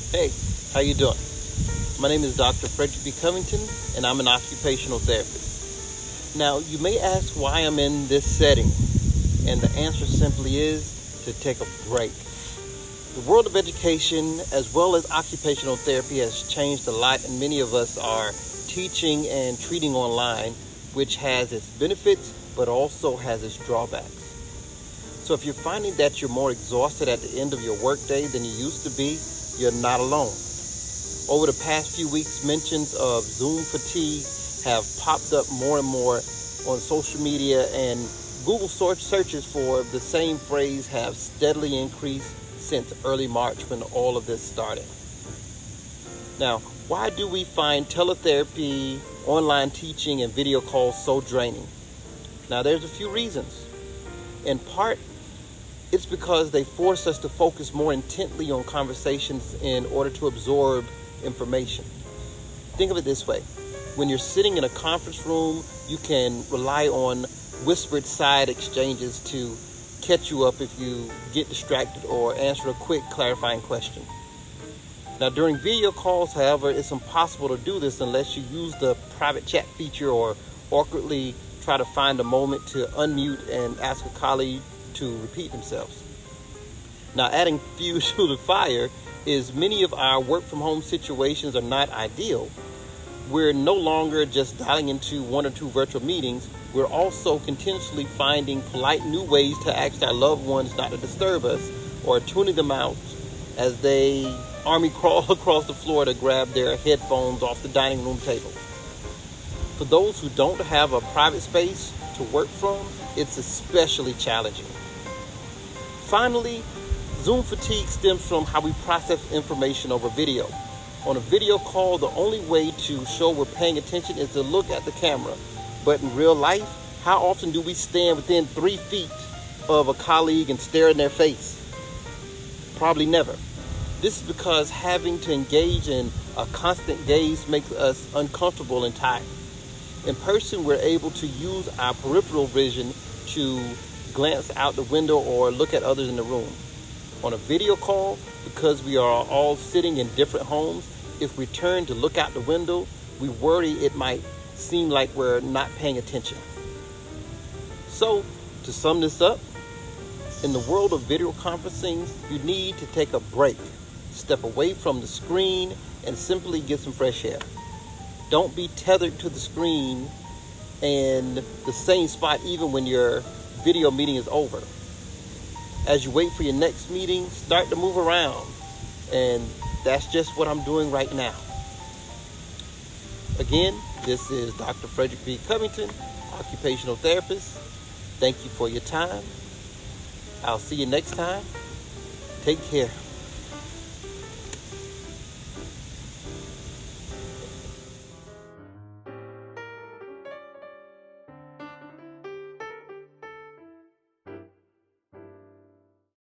Hey, how you doing? My name is Dr. Frederick Covington, and I'm an occupational therapist. Now, you may ask why I'm in this setting, and the answer simply is to take a break. The world of education, as well as occupational therapy, has changed a lot, and many of us are teaching and treating online, which has its benefits, but also has its drawbacks. So if you're finding that you're more exhausted at the end of your workday than you used to be, you're not alone. Over the past few weeks, mentions of Zoom fatigue have popped up more and more on social media, and Google searches for the same phrase have steadily increased since early March when all of this started. Now, why do we find teletherapy, online teaching, and video calls so draining? Now, there's a few reasons. In part, it's because they force us to focus more intently on conversations in order to absorb information. Think of it this way. When you're sitting in a conference room, you can rely on whispered side exchanges to catch you up if you get distracted or answer a quick clarifying question. Now, during video calls, however, it's impossible to do this unless you use the private chat feature or awkwardly try to find a moment to unmute and ask a colleague to repeat themselves. Now, adding fuel to the fire is many of our work from home situations are not ideal. We're no longer just dialing into one or two virtual meetings. We're also continuously finding polite new ways to ask our loved ones not to disturb us or tuning them out as they army crawl across the floor to grab their headphones off the dining room table. For those who don't have a private space to work from, it's especially challenging. Finally, Zoom fatigue stems from how we process information over video. On a video call, the only way to show we're paying attention is to look at the camera. But in real life, how often do we stand within 3 feet of a colleague and stare in their face? Probably never. This is because having to engage in a constant gaze makes us uncomfortable and tired. In person, we're able to use our peripheral vision to glance out the window or look at others in the room. On a video call, because we are all sitting in different homes, if we turn to look out the window, we worry it might seem like we're not paying attention. So, to sum this up, in the world of video conferencing, you need to take a break, step away from the screen, and simply get some fresh air. Don't be tethered to the screen and the same spot even when your video meeting is over. As you wait for your next meeting, start to move around. And that's just what I'm doing right now. Again, this is Dr. Frederick B. Covington, occupational therapist. Thank you for your time. I'll see you next time. Take care.